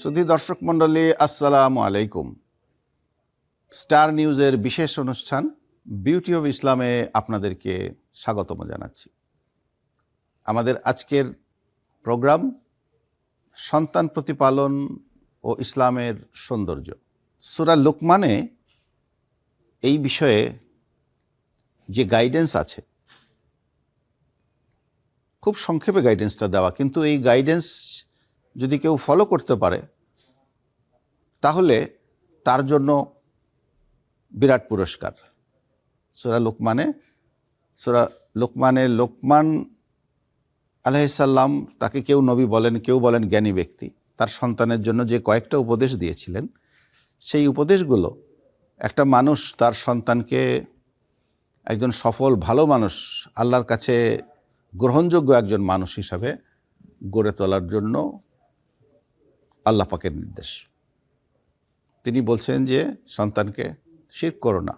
সুধী দর্শক মণ্ডলী, আসসালামু আলাইকুম। স্টার নিউজের বিশেষ অনুষ্ঠান বিউটি অব ইসলামে আপনাদেরকে স্বাগতম জানাচ্ছি। আমাদের আজকের প্রোগ্রাম সন্তান প্রতিপালন ও ইসলামের সৌন্দর্য। সূরা লুকমানে এই বিষয়ে যে গাইডেন্স আছে, খুব সংক্ষেপে গাইডেন্সটা দেওয়া, কিন্তু এই গাইডেন্স যদি কেউ ফলো করতে পারে তাহলে তার জন্য বিরাট পুরস্কার। সূরা লুকমানে লোকমান আলাইহিসসালাম, তাকে কেউ নবী বলেন, কেউ বলেন জ্ঞানী ব্যক্তি, তার সন্তানের জন্য যে কয়েকটা উপদেশ দিয়েছিলেন, সেই উপদেশগুলো একটা মানুষ তার সন্তানকে একজন সফল ভালো মানুষ, আল্লাহর কাছে গ্রহণযোগ্য একজন মানুষ হিসাবে গড়ে তোলার জন্য আল্লাহ পাকের নির্দেশ। তিনি বলছেন যে সন্তানকে শিরক করো না,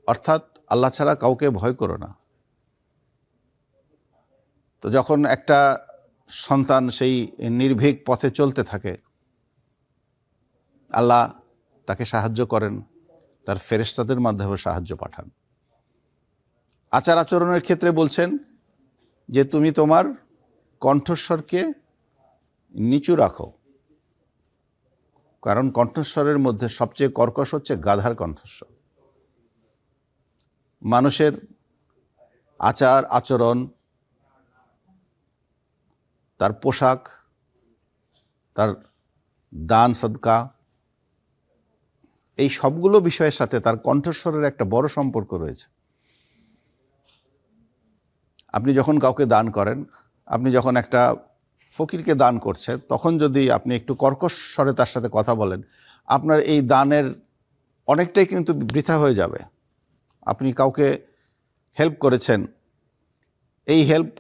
অর্থাৎ আল্লাহ ছাড়া কাউকে ভয় করো না। তো যখন একটা সন্তান সেই নির্ভীক পথে চলতে থাকে, আল্লাহ তাকে সাহায্য করেন, তার ফেরেশতাদের মাধ্যমে সাহায্য পাঠান। আচার আচরণের ক্ষেত্রে বলছেন যে তুমি তোমার কণ্ঠস্বরকে নিচু রাখো, কারণ কণ্ঠস্বরের মধ্যে সবচেয়ে কর্কশ হচ্ছে গাধার কণ্ঠস্বর। মানুষের আচার আচরণ, তার পোশাক, তার দান সদকা, এই সবগুলো বিষয়ের সাথে তার কণ্ঠস্বরের একটা বড় সম্পর্ক রয়েছে। আপনি যখন কাউকে দান করেন, আপনি যখন একটা ফকিরকে দান করছেন, তখন যদি আপনি একটু কর্কশ স্বরে তার সাথে কথা বলেন, আপনার এই দানের অনেকটাই কিন্তু বৃথা হয়ে যাবে। আপনি কাউকে হেল্প করেছেন, এই হেল্প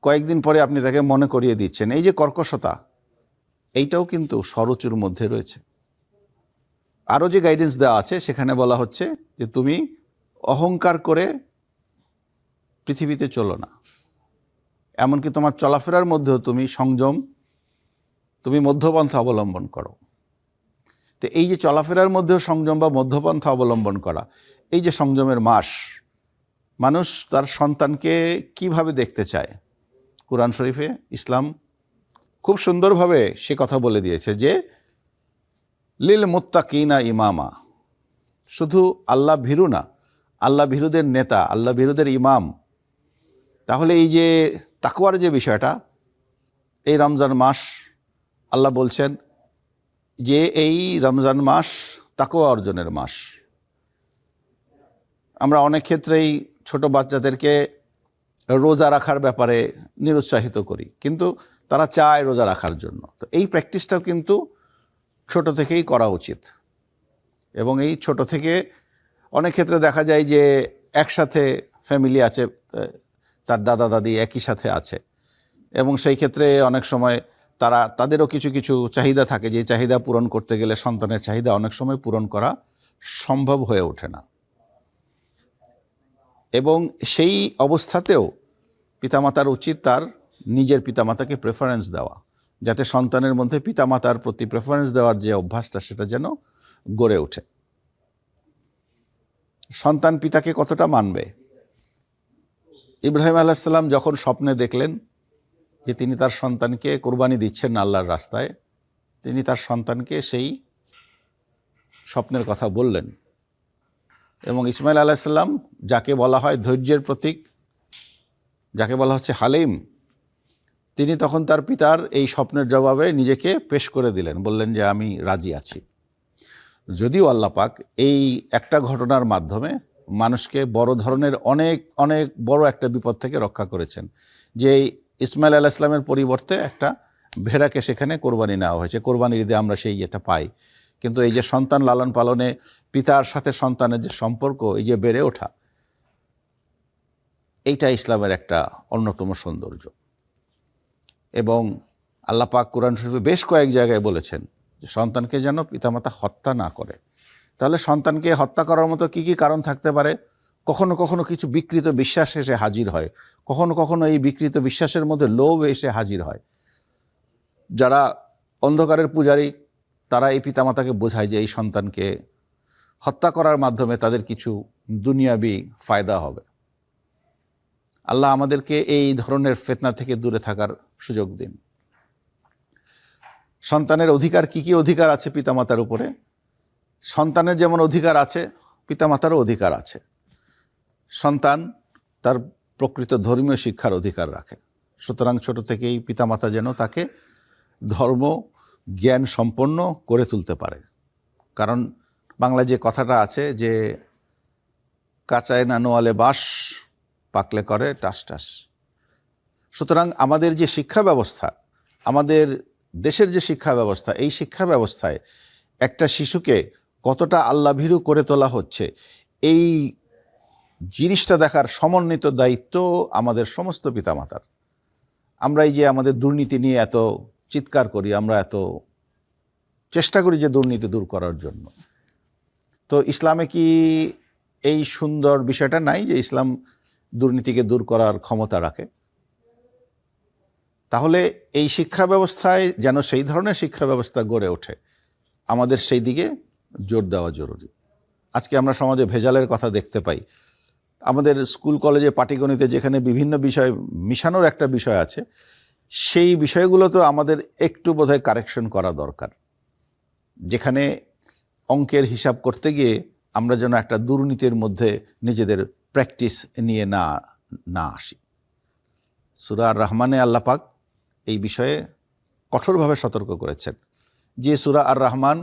কয়েকদিন পরে আপনি তাকে মনে করিয়ে দিচ্ছেন। এই যে কর্কশতা, এইটাও কিন্তু স্বরচুর মধ্যে রয়েছে। আরও যে গাইডেন্স দেওয়া আছে সেখানে বলা হচ্ছে যে তুমি অহংকার করে পৃথিবীতে চলো না, এমনকি তোমার চলাফেরার মধ্যেও তুমি সংযম, তুমি মধ্যপন্থা অবলম্বন করো। তো এই যে চলাফেরার মধ্যেও সংযম বা মধ্যপন্থা অবলম্বন করা, এই যে সংযমের মাস, মানুষ তার সন্তানকে কিভাবে দেখতে চায়, কুরআন শরীফে ইসলাম খুব সুন্দরভাবে সে কথা বলে দিয়েছে যে লিল মুত্তাকিনা ইমামা, শুধু আল্লাহ ভীরু না, আল্লাহ ভীরুদের নেতা, আল্লাহ ভীরুদের ইমাম। তাহলে এই যে তাকওয়ার যে বিষয়টা, এই রমজান মাস আল্লাহ বলছেন যে এই রমজান মাস তাকওয়া অর্জনের মাস। আমরা অনেক ক্ষেত্রেই ছোট বাচ্চাদেরকে রোজা রাখার ব্যাপারে নিরুৎসাহিত করি, কিন্তু তারা চায় রোজা রাখার জন্য। তো এই প্র্যাকটিসটাও কিন্তু ছোট থেকেই করা উচিত। এবং এই ছোট থেকে অনেক ক্ষেত্রে দেখা যায় যে একসাথে ফ্যামিলি আছে, তার দাদা দাদি একই সাথে আছে, এবং সেই ক্ষেত্রে অনেক সময় তাদেরও কিছু কিছু চাহিদা থাকে, যে চাহিদা পূরণ করতে গেলে সন্তানের চাহিদা অনেক সময় পূরণ করা সম্ভব হয়ে ওঠে না। এবং সেই অবস্থাতেও পিতামাতার উচিত তার নিজের পিতামাতাকে প্রেফারেন্স দেওয়া, যাতে সন্তানের মধ্যে পিতামাতার প্রতি প্রেফারেন্স দেওয়ার যে অভ্যাসটা, সেটা যেন গড়ে ওঠে। সন্তান পিতাকে কতটা মানবে? ইব্রাহিম আলাইহিস সালাম যখন স্বপ্নে দেখলেন যে তিনি তার সন্তানকে কোরবানি দিচ্ছেন আল্লাহর রাস্তায়, তিনি তার সন্তানকে সেই স্বপ্নের কথা বললেন। এবং ইসমাইল আলাইহিস সালাম, যাকে বলা হয় ধৈর্যের প্রতীক, যাকে বলা হচ্ছে হালিম, তিনি তখন তার পিতার এই স্বপ্নের জবাবে নিজেকে পেশ করে দিলেন, বললেন যে আমি রাজি আছি। যদিও আল্লাহ পাক এই একটা ঘটনার মাধ্যমে মানুষকে বড় ধরনের অনেক অনেক বড় একটা বিপদ থেকে রক্ষা করেছেন, যে ইসমাইল আলাইহিস সালামের পরিবর্তে একটা ভেড়াকে সেখানে কোরবানি নেওয়া হয়েছে। কোরবানির ঈদে আমরা সেই এটা পাই। কিন্তু এই যে সন্তান লালন পালনে পিতার সাথে সন্তানের যে সম্পর্ক, এই যে বেড়ে ওঠা, এইটা ইসলামের একটা অন্যতম সৌন্দর্য। এবং আল্লাহ পাক কুরআন শরীফে বেশ কয়েক জায়গায় বলেছেন যে সন্তানকে যেন পিতামাতা হত্যা না করে। তাহলে সন্তানকে হত্যা করার মতো কি কি কারণ থাকতে পারে? কখনো কখনো কিছু বিকৃত বিশ্বাস এসে হাজির হয়, কখনো কখনো এই বিকৃত বিশ্বাসের মধ্যে লোভ এসে হাজির হয়। যারা অন্ধকারের পূজারী তারা এই পিতামাতাকে বোঝায় যে এই সন্তানকে হত্যা করার মাধ্যমে তাদের কিছু দুনিয়াবি ফায়দা হবে। আল্লাহ আমাদেরকে এই ধরনের ফিতনা থেকে দূরে থাকার সুযোগ দিন। সন্তানের অধিকার কি কি অধিকার আছে পিতামাতার উপরে? সন্তানের যেমন অধিকার আছে, পিতামাতারও অধিকার আছে। সন্তান তার প্রকৃত ধর্মীয় শিক্ষার অধিকার রাখে, সুতরাং ছোট থেকেই পিতামাতা যেন তাকে ধর্ম জ্ঞান সম্পন্ন করে তুলতে পারে। কারণ বাংলায় যে কথাটা আছে যে কাঁচায় না নোয়ালে বাঁশ, পাকলে করে টাস টাস। সুতরাং আমাদের যে শিক্ষা ব্যবস্থা, আমাদের দেশের যে শিক্ষা ব্যবস্থা, এই শিক্ষা ব্যবস্থায় একটা শিশুকে কতটা আল্লাভীরু করে তোলা হচ্ছে, এই জিনিসটা দেখার সমন্বিত দায়িত্ব আমাদের সমস্ত পিতামাতার। আমরা এই যে আমাদের দুর্নীতি নিয়ে এত চিৎকার করি, আমরা এত চেষ্টা করি যে দুর্নীতি দূর করার জন্য, তো ইসলামে কি এই সুন্দর বিষয়টা নাই যে ইসলাম দুর্নীতিকে দূর করার ক্ষমতা রাখে? তাহলে এই শিক্ষা ব্যবস্থায় যেন সেই ধরনের শিক্ষা ব্যবস্থা গড়ে ওঠে, আমাদের সেই দিকে জোর দেওয়া জরুরি। আজকে আমরা সমাজে ভেজালের কথা দেখতে পাই। আমাদের স্কুল কলেজে পাটিগণিতে যেখানে বিভিন্ন বিষয় মিশানোর একটা বিষয় আছে, সেই বিষয়গুলো তো আমাদের একটু বোধহয় কারেকশন করা দরকার। যেখানে অঙ্কের হিসাব করতে গিয়ে আমরা যেন একটা দুর্নীতির মধ্যে নিজেদের প্র্যাকটিস নিয়ে না আসি। সূরা আর রহমানে আল্লাহ পাক এই বিষয়ে কঠোরভাবে সতর্ক করেছেন। যে সূরা আর রহমান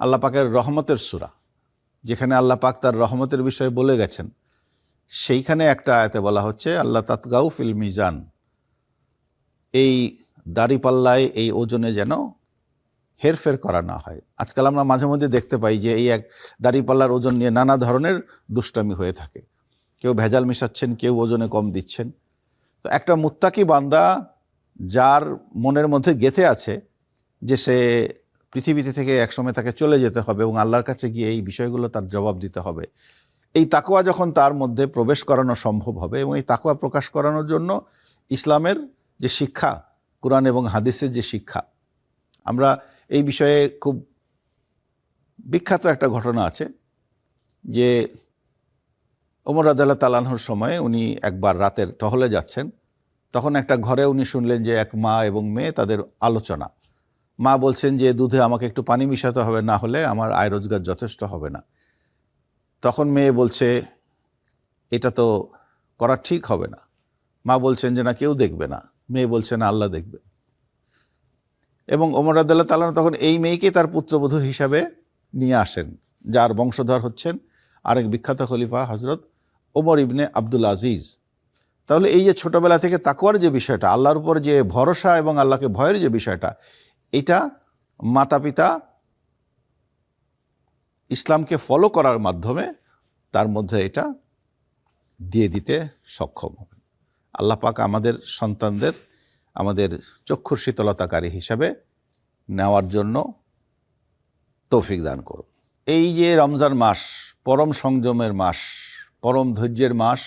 আল্লাহ পাকের রহমতের সূরা, যেখানে আল্লাহ পাক তার রহমতের বিষয়ে বলে গেছেন, সেইখানে একটা আয়াতে বলা হচ্ছে আল্লাহ তাতগাউ ফিল মিজান, এই দাড়িপাল্লায় এই ওজনে যেন হেরফের করা না হয়। আজকাল আমরা মাঝে মধ্যে দেখতে পাই যে এই এক দাড়িপাল্লার ওজন নিয়ে নানা ধরনের দুষ্টামি হয়ে থাকে। কেউ ভেজাল মিশাচ্ছেন, কেউ ওজনে কম দিচ্ছেন। তো একটা মুত্তাকি বান্দা যার মনের মধ্যে গেঁথে আছে যে সে পৃথিবীতে থেকে একসময় তাকে চলে যেতে হবে এবং আল্লাহর কাছে গিয়ে এই বিষয়গুলো তার জবাব দিতে হবে, এই তাকওয়া যখন তার মধ্যে প্রবেশ করানো সম্ভব হবে এবং এই তাকওয়া প্রকাশ করানোর জন্য ইসলামের যে শিক্ষা, কুরআন এবং হাদিসের যে শিক্ষা, আমরা এই বিষয়ে খুব বিখ্যাত একটা ঘটনা আছে যে ওমর রাদিয়াল্লাহু তাআলা আনহুর সময়ে উনি একবার রাতের টহলে যাচ্ছেন, তখন একটা ঘরে উনি শুনলেন যে এক মা এবং মেয়ে তাদের আলোচনা। মা বলছেন যে দুধে আমাকে একটু পানি মিশাতে হবে, না হলে আমার আয় রোজগার যথেষ্ট হবে না। তখন মেয়ে বলছে এটা তো করা ঠিক হবে না। মা বলছেন যে না, কেউ দেখবে না। মেয়ে বলছে না, আল্লাহ দেখবে। এবং ওমর রাদিয়াল্লাহু তাআলা তখন এই মেয়েকে তার পুত্রবধূ হিসাবে নিয়ে আসেন, যার বংশধর হচ্ছেন আরেক বিখ্যাত খলিফা হযরত ওমর ইবনে আব্দুল আজিজ। তাহলে এই যে ছোটবেলা থেকে তাকওয়ার যে বিষয়টা, আল্লাহর উপর যে ভরসা এবং আল্লাহকে ভয়ের যে বিষয়টা, এটা মাতা পিতা ইসলামকে ফলো করার মাধ্যমে তার মধ্যে এটা দিয়ে দিতে সক্ষম হবে। আল্লাহ পাক আমাদের সন্তানদের আমাদের চক্ষুর শীতলতাকারী হিসাবে নেওয়ার জন্য তৌফিক দান করুন। এই যে রমজান মাস, পরম সংযমের মাস, পরম ধৈর্যের মাস,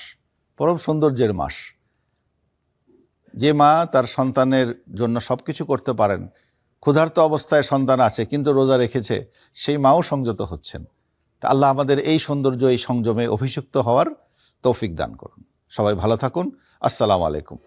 পরম সৌন্দর্যের মাস, যে মা তার সন্তানের জন্য সব কিছু করতে পারেন, ক্ষুধার্ত অবস্থায় সন্তান আছে কিন্তু রোজা রেখেছে, সেই মাও সংযত হচ্ছেন। তা আল্লাহ আমাদের এই সৌন্দর্য, এই সংযমে অভিষিক্ত হওয়ার তৌফিক দান করুন। সবাই ভালো থাকুন। আসসালামু আলাইকুম।